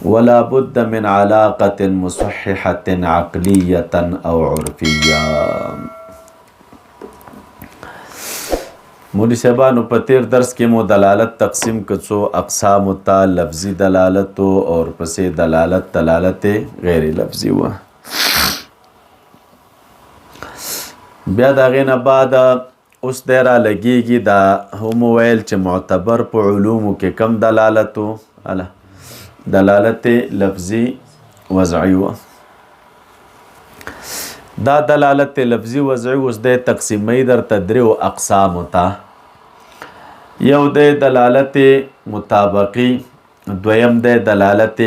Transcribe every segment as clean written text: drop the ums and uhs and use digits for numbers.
ولا بد من علاقة مصححة عقلية أو عرفية. مولوی صاحبانو په تیر درس کې مو دلالت تقسیم کڅو اقسام ته لفظي دلالت اور پسې دلالت غیر لفظي و. بیا د هغې نه بعد اوس دی را لګېږي دا هم ویل چې معتبر په علومو کې کم دلالت و دلالت لفظي وضعي و. دا دلالت لفظي وضعي اوس دی تقسیموي درته دریو اقسامو ته. یو دی دلالت مطابقي، دویم دی دلالت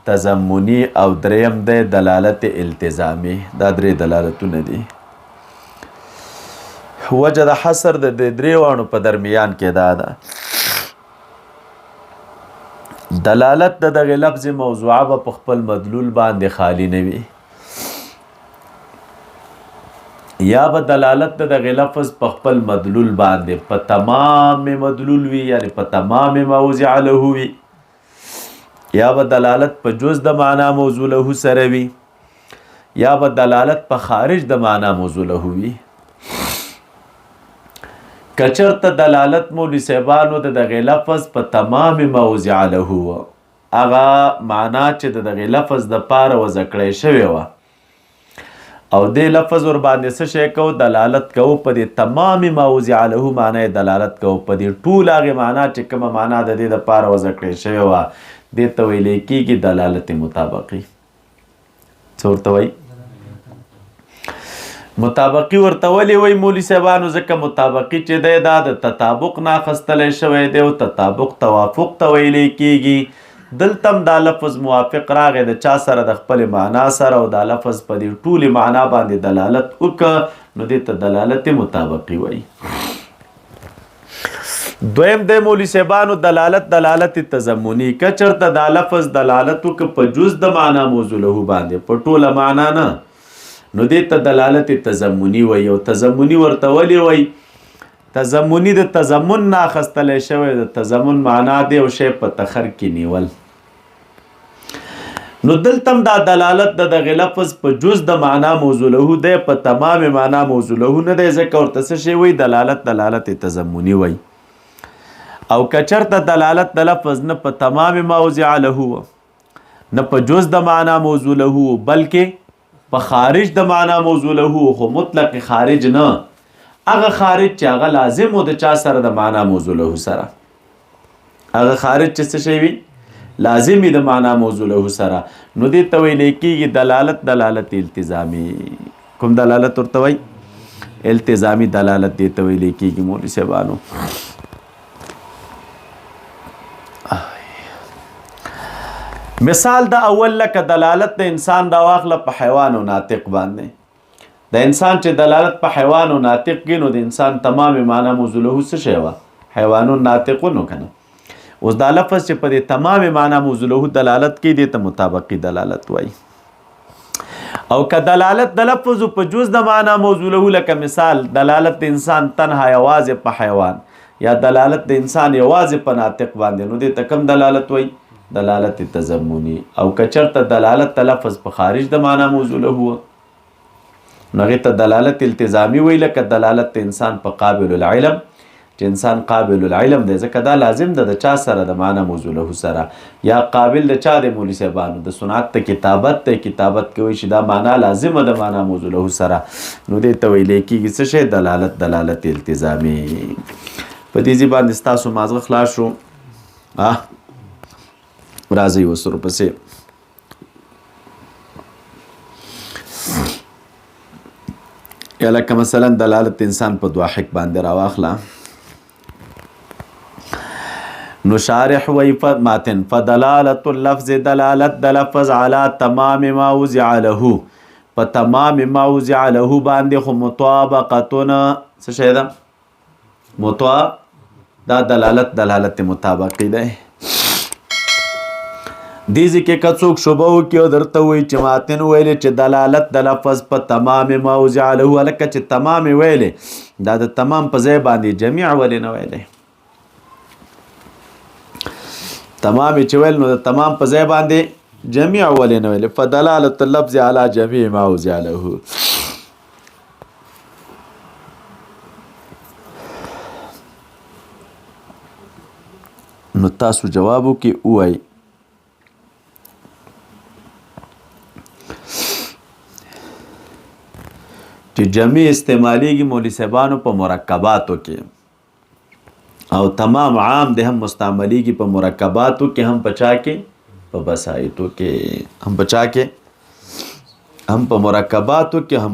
تضمني او دریم دی دلالت التزامي. دا درې دلالتونه دي. وجه د حصر د دریوانو په درمیان کې دا ده دلالت د دغه لفظ موضوعه به په خپل مدلول باندې خالی نه وي، یا به دلالت د دغه لفظ په خپل مدلول باندې په تمام مدلول وي، یعنی په تمام موضع له وي، یا به دلالت په جز د معنا موضوع له سره وي، یا به دلالت په خارج د معنا موضوع له وي. کچرته دلالت مولوی صاحبانو د دغه لفظ په تمام موضع له هغه معنا چې د دغه لفظ د پاره وضع کړی شوې وه او دې لفظ ور باندې څه شی کوو دلالت کوو په دې تمام موضع له معنی دلالت کوو په دې ټول هغې معنا چې کومه معنا د دې دپاره وضع کړی شوې وه دې ته ویلی کېږي دلالت مطابقي. څه ورته وایي؟ مطابقي ورته ولې وایي مولوي صاحبانو؟ ځکه مطابقي چې دی دا د تطابق نه اخیستلی شوی دی او تطابق توافق ته ویلی کېږي. دلته هم دا لفظ موافق راغی د چا سره د خپل معنا سره او دا لفظ په دې ټولې معنا باندې دلالت وکړه نو دې ته دلالت مطابقي وایي. دویم دی مولوي صاحبانو دلالت تضمني. که چېرته دا لفظ دلالت وکړه په جز د معنا موضوع له باندې په ټوله معنا نه نو دې ته دلالت تضمني وایي. او تضمني ورته ولې وایي؟ تضمني د تضمن نه اخیستلی شوی د تضمن معنا دی او شی په تخر کې نیول. نو دلته هم دا دلالت د دغه لفظ په جز د معنا موضوع له دی په تمام معنا موضوع له نه دی ځکه ورته څه شی وایي دلالت تضمني وایي. او که چېرته دلالت د لفظ نه په تمام موضع له نه په جز د معنا موضوع له بلکې په خارج د معنا موضوع له خو مطلق خارج نه هغه خارج چې هغه لازم و د چا سره د معنا موضوع له سره هغه خارج چې څه شی وي لازم وي د معنا موضوع له سره نو دې ته ویلی کېږي دلالت التزامي. کوم دلالت ورته وایي؟ التزامي دلالت دې ته ویلی کېږي مولوي صاحبانو. مثال د اول لکه دلالت د انسان دا واخله په حیوان او ناطق باندې. د انسان چې دلالت په حیوان او ناطق کې نو د انسان تمام معنا موضوع له څه شی وه؟ حیوانون ناطقونو که نه. اوس دا لفظ چې په دې تمام معنا موضوع له دلالت کوي دې ته مطابقي دلالت وایي. او که دلالت د لفظ په جز د معنا موضوع له لکه مثال دلالت د انسان تنها یوازې په حیوان یا دلالت د انسان یوازې په ناطق باندې نو دې ته کوم دلالت وایي؟ دلالت تضمني. او که چېرته دلالت د لفظ په خارج د معنا موضوع له نو هغې ته دلالت التزامي وایي لکه دلالت د انسان په قابل العلم چې انسان قابل العلم دی ځکه دا لازم ده د چا سره د معنا موضوع له سره یا قابل د چا دی مولوي صاحبانو د صنعت ته کتابت کوي چې دا معنا لازمه د معنا موضوع له سره نو دې ته ویلی کېږي څه شی دلالت التزامي. په دې ځای باندې ستاسو مازغه خلاص شو. راځئ اوس ورپسې یا لکه مثلا دلالت انسان په ضاحک باندې راواخله نو شارح وی ماتن فدلالت اللفظ دلالت د لفظ علی تمام ما وضع له په تمام ما وضع له باندې خو مطابقتونه څه شی ده؟ دا دلالت مطابقي دی. دیزی کې که څوک شبه وکړي او درته وایي چې ماتن ویلې چې دلالت د لفظ په تمام موضع له هلکه چې تمام ویلې دا د تمام په ځای باندې جمیع ولې نه ویلی؟ تمام چې ویل نو د تمام په ځای باندې جميع ولې نه ویل فدلالة اللفظ على جميع ما وضع له. نو تاسو جوابو کې وای چې جمع استعمالیږي مولوي صاحبانو په مرکباتو کې او تمام عام د هم مستعملیږي په مرکباتو کې هم پچا کې په بسایتو کې هم پچا کې هم په مرکباتو کې هم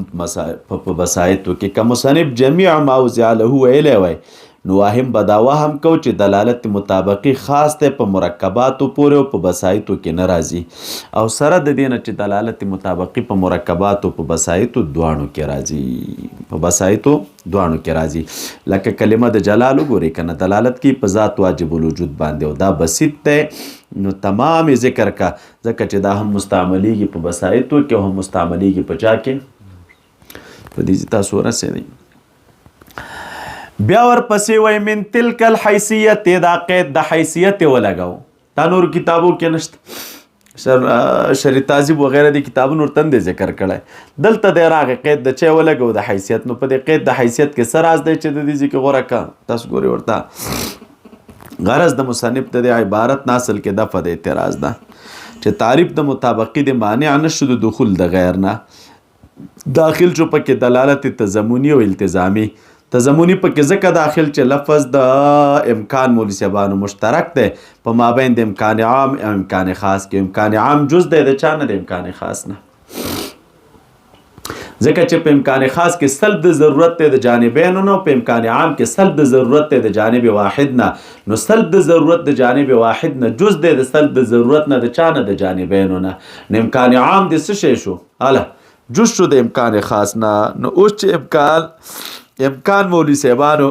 په بسایتو کې که مصنف جميع ما وضع له ویلی وای نو واهم بداوا هم کو چې دلالت مطابقي خاص ته په مرکباتو پورې او په بسایتو کې نه راځي او سره د دې نه چې دلالت مطابقي په مرکباتو په بسایتو دواړو کې راځي په بسایتو دواړو کې راځي لکه کلمه د جلال وګورئ کنه دلالت کې په ذات واجب الوجود باندې او دا بسیط ته نو تمام ذکر کا ځکه چې دا هم مستعملیږي په بسایتو کې او هم مستعملیږي په چا کې په دې تاسو ورسېدئ. بیا ورپسې وای من تلک الحیثیت دا قید د حیثیت ولګاو دا نور کتابو کې نشته شری تعذیب وغیرہ دی کتابونو تند ذکر کړای دلته د راغه قید د چا ولګاو د حیثیت نو په دې قید د حیثیت کې سر راز دی چې د دې ذکر غوړه کا تاسو ګوري ورته غرض د مصنف د عبارت ناصل کې دفع د اعتراض ده چې تعریف د مطابقي د مانع نشو د دخول د غیر نه داخل شو پکې دلالت تضمنی او التزامی تضمنی پکې ځکه داخل چې لفظ د امکان مولوي صاحبانو مشترک دی په مابین د امکان عام او امکان خاص کې امکان عام جز دی د چا نه د امکان خاص نه ځکه چې په امکان خاص کې سلب د ضرورت دی د جانبینو نه په امکان عام کې سلب د ضرورت دی د جانب واحد نه نو سلب د ضرورت د جانب واحد نه جز دی د سلب د ضرورت نه د چا نه د جانبینو نه نو امکان عام د څه شی شو اله جز شو د امکان خاص نه نو اوس چې امکان مولوي صاحبانو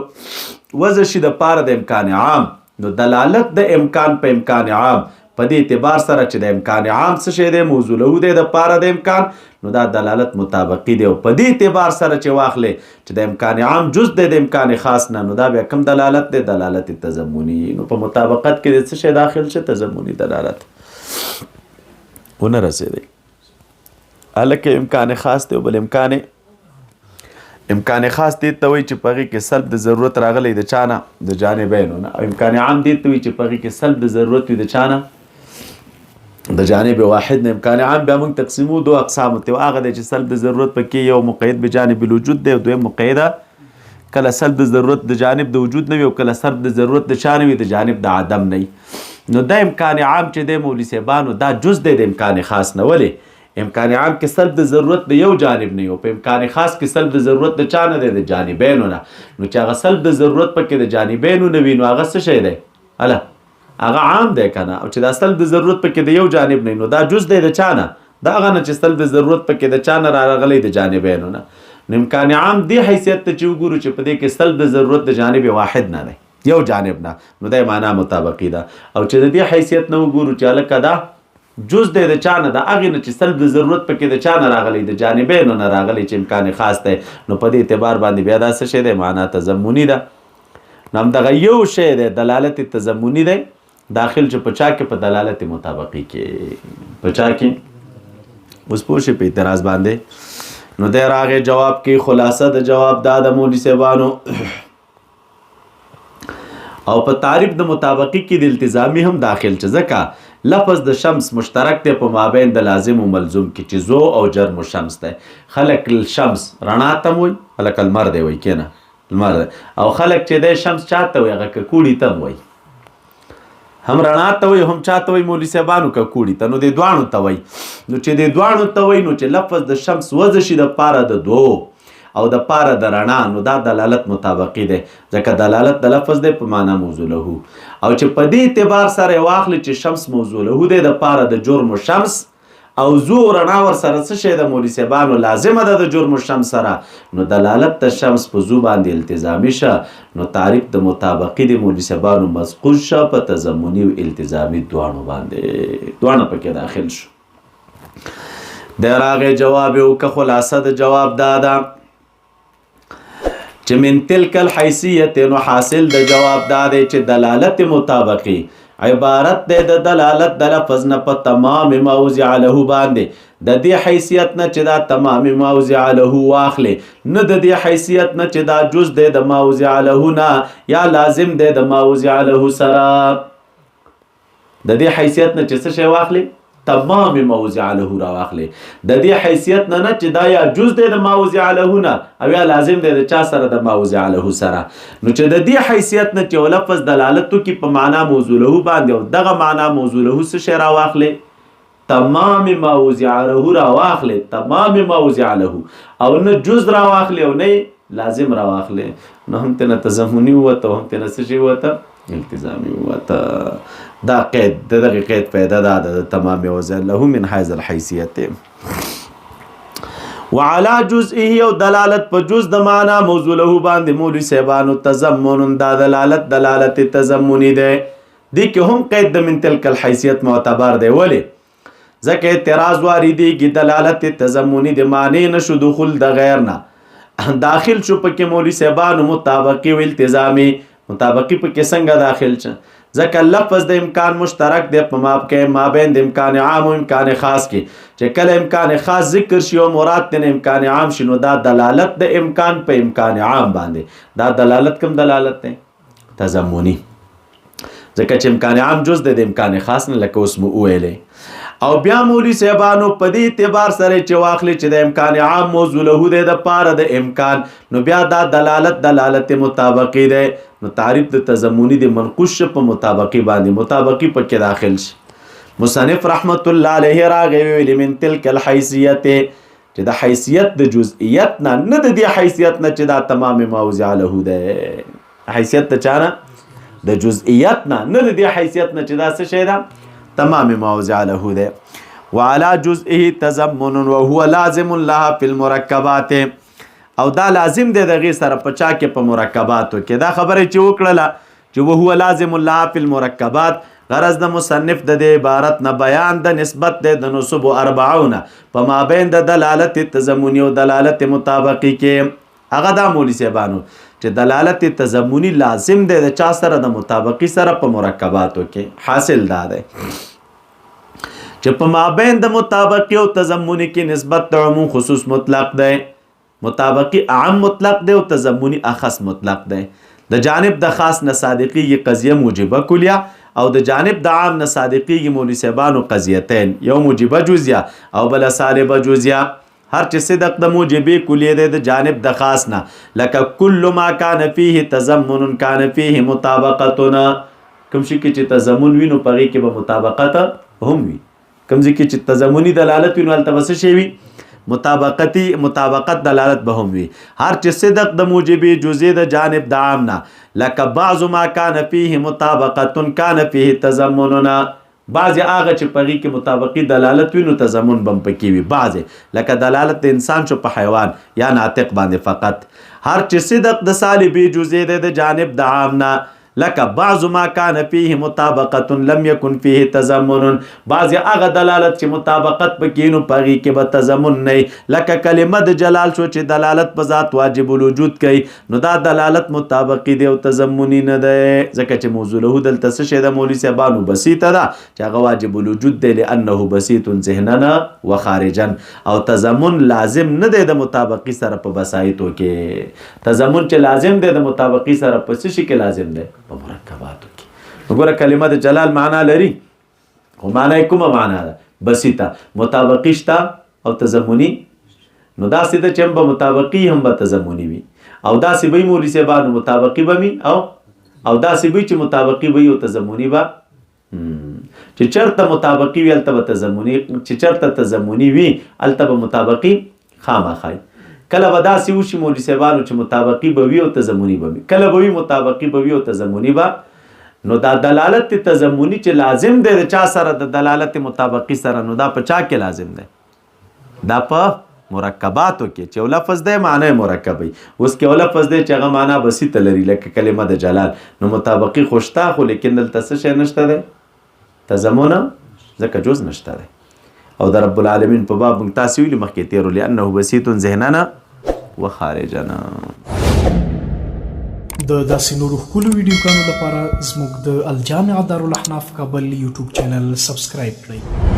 وضع شي د پاره د امکان عام نو دلالت د امکان په امکان عام په دې اعتبار سره چې د امکان عام څه شی دی موضوع له دی د پاره د امکان نو دا دلالت مطابقي دی او په دې اعتبار سره چې واخلې چې د امکان عام جز دی د امکان خاص نه نو دا بیا کوم دلالت دی دلالت تضمنی نو په مطابقت کې د څه شی داخل شي تضمنی دلالت ونه رسېدی الکه امکان خاص دی بل امکان خاص دی ته وایي چې په هغې کې سلب د ضرورت راغلی د چا نه د جانبینو نه او امکان عام دی ته وایي چې په هغې کې سلب د ضرورت وي د چا نه د جانب واحد نه امکان عام بیا موږ تقسیمو دو اقسامو ته هغه دی چې سلب د ضرورت پکې یو مقید بجانب الوجود دی او دویم مقیده کله سلب د ضرورت د جانب د وجود نه وي او کله سلب د ضرورت د چا نه وي د جانب د عدم نه وي نو دا امکان عام چې دی مولوي صاحبانو دا جز دی د امکان خاص نه ولې امکان عام کې سلب د ضرورت د یو جانب نه یو په امکان خاص کې سلب د ضرورت د چا نه دی د جانبینو نه نو چې هغه سلب د ضرورت پکې د جانبینو نه وي نو هغه څه شی دی اله هغه عام دی که نه او چې دا سلب د ضرورت پکې د یو جانب نه نو دا جز دی د چا نه دا هغه نه چې سلب د ضرورت پکې د چا نه راغلی د جانبینو نه نو امکان عام دی حیثیت ته چې وګورو چې په دې کې سلب د ضرورت د جانب واحد نه دی یو جانب نه نو دا معنا مطابقي ده او چې د دې حیثیت نه وګورو چې هلکه دا جز دی د چا نه د هغې نه چې سلب د ضرورت پکې د چا نه راغلی د جانبینو نه راغلی چې امکان خاص دی نو په دې اعتبار باندې بیا دا څه شی دی معنا تضمني ده نو همدغه یو شی دی دلالت تضمني دی داخل چې په چا کې په دلالت مطابقي کې په چا کې اوس پوه شئ په اعتراض باندې نو دی راغې جواب کې خلاصه د جواب دا د مولوي صاحبانو او په تعریف د مطابقي کې د التزامي هم داخل چې ځکه لفظ د شمس مشترک دی په مابین د لازم و ملزوم کې چې زو او جرم شمس دی خلق الشمس رڼا ته وایي خلق المر دی وایي که نه المر دی او خلق چې دی شمس چاته وایي هغه ککوړي ته وایي هم رڼا ته وایي هم چاته وایي مولوي صاحبانو ککوړي ته نو دې دواړو ته وایي نو چې دې دواړو ته وایي نو چې لفظ د شمس وضع شي د پاره د دوو او د پاره د رڼا نو دا دلالت مطابقي دی ځکه دلالت د لفظ دی په معنا موضوع له او چې په دې اعتبار سره واخلي چې شمس موضوع له دی د پاره د جرم شمس او زو رڼا ور سره څه شی د مولوي صاحبانو لازمه ده د جرم شمس سره نو دلالت د شمس په زو باندې التزامي شه نو تعریف د مطابقي د مولوي صاحبانو مذکور شه په تضمني او التزامي دواړو باندې دواړه پکې داخل شو د راغې جواب یو که خلاصه د جواب دا ده چې من تلک الحیثیت نو حاصل د جواب دا دی چې دلالت مطابقي عبارت دی د دلالت د لفظ نه په تمام ما وضع له باندې د دې حیثیت نه چې دا تمام ما وضع له واخلې نه د دې حیثیت نه چې دا جز دی د ما وضع له نه یا لازم دی د ما وضع له سره د دې حیثیت نه چې څه شی واخلې تمام ما وضع له را واخلې د دې حیثیت نه چې دا یا جز دی د ما وضع له نه او یا لازم دی د چا سره د ما وضع له سره نو چې د دې حیثیت نه چې لفظ دلالت کوي په معنا موضوع له باندې او دغه معنا موضوع له څه شی را واخلې تمام ما وضع له را واخلې تمام ما وضع له او نه جز را واخلې او نه لازم را واخلې نو هم تنه تضمنی وته هم تنه څه شی وته التزامي وته دا قید دغه قید پیدا ده د تمام وضع له من حيز الحیثیت وعلى جزئه او دلالت په جز د معنا موضوع له باندې مولوی صاحبانو تضمن دا دلالت تضمنی ده دي کې هم قید د من تلک الحیثیت معتبر دی ولی ځکه اعتراض واردېږي دلالت تضمنی د معنی نشو دخول د غیر نه داخل شو پکې مولوی صاحبانو مطابقي او التزامي مطابقي پکې څنګه داخل شه ځکه لفظ د امکان مشترک دی په مابین د امکان عام او امکان خاص کې چې کله امکان خاص ذکر شي او مراد تن امکان عام شنو دا دلالت د امکان په امکان عام باندې دا دلالت کوم دلالت دی تضمنی ځکه چې امکان عام جز د امکان خاص نه لکه اوس مو ویلې او بیا مولوی صاحبانو په دې اعتبار سره چې واخلې چې د امکان عام موضوع له د پاره د امکان نو بیا دا دلالت مطابقي ده نو تعریف د تضمنی د منقوش په مطابقي باندې مطابقي پکې داخل شي مصنف رحمت الله علیه راغی ویل من تلک الحیثیت چې د حیثیت د جزئیت نه د دې حیثیت نه چې دا تمام ما وضع له ده حیثیت ته چانه د جزئیت نه د دې حیثیت نه چې دا څه شی ده تمام ما وضع له ده وعلى جزئه تضمن وهو لازم لها في المركبات او دا لازم دی دغه سره پچا کې په مرکباتو کې دا خبره چې وکړه چې وهو لازم لها في المركبات غرض د مصنف د عبارت نه بیان د نسبت د نصب 40 په مابین د دلالت تضمنی او دلالت مطابقی کې هغه د مولوی صاحبانو چې دلالت تضمنی لازم دی د چا سره د مطابقی سره په مرکباتو کې حاصل ده چې په مابین د مطابقی او تضمنی کې نسبت عموم خصوص مطلق ده مطابقی عام مطلق ده او تضمنی اخص مطلق ده د جانب د خاص نه صادقی قضیه موجبه کلیه او د جانب د عام نه صادقی مولوی صاحبانو قضیتين یو موجبه جزئیه او بل سالبه جزئیه هر چې صدق د موجبه کلیه ده د جانب د خاص نه لکه کل ما کان فيه تضمن کان فيه مطابقتنا کوم شي کې چې تضمن وینو پغې کې به مطابقت هم وي کوم ځکه چې تضمنی دلالت وینو التبس شي وي مطابقت دلالت به هم وي هر چې صدق د موجبه جزئیه د جانب د عام نه لکه بعض ما کان فيه مطابقت کان فيه تضمننا بعض هغه چې پغې کې مطابقي دلالت وینو تضمن بم پکې وي بعض لکه دلالت د انسان شو په حیوان یا ناطق باندې فقط هر چې صدق د سالبي جزئیه د جانب د عام نه لکه بعض ما کان فيه مطابقت لم يكن فيه تضمن بعض هغه دلالت چې مطابقت پکې نو پغې کې به تضمن نه لکه کلمه د جلال شو چې دلالت په ذات واجب الوجود کوي نو دا دلالت مطابقي دی او تضمنی نه ده ځکه چې موضوع له دلته څه شی د مولوی صاحبانو بسيطه ده چې هغه واجب الوجود دی لانه بسيط ذهننا وخارجا او تضمن لازم نه دی د مطابقي سره په بسایتو کې تضمن چې لازم دی د مطابقي سره په څه شي کې لازم دی په مرکباتو کې وګوره کلمه د جلال معنا لري خو معنا کومه معنا ده بسيطه مطابقي شته او تضمنی نو دا سیده چې هم مطابقي هم به تضمنی وي او دا سی به مولوی صاحبانو مطابقي به می او دا سی به چې مطابقي به او تضمنی به چې چرته مطابقي وي الته تضمنی چې چرته تضمنی وي الته مطابقي خامخای کله به داسې وشي مولوی صاحبانو چې مطابقي به وي او تضمنی به وي کله به وي مطابقي به وي او تضمنی به نو دا دلالت تضمنی چې لازم دی د چا سره د دلالت مطابقي سره نو دا په چا کې لازم دی دا په مرکباتو کې چې لفظ دی معنی مرکبي اوس کې لفظ دی چې هغه معنا بسيطه لري لکه کلمه د جلال نو مطابقي خوشتا خو لیکن دلته څه شی نشته دی تضمن ځکه جز نشته دی او د رب العالمین په باب تاسو ویل مخکې تیرو لانه بسيط ذهننا وخارجنا د داسې نورو ښکلو ویډیوګانو لپاره زموږ د الجامع دارالاحناف کابل یوټیوب چینل سبسکرایب کړئ.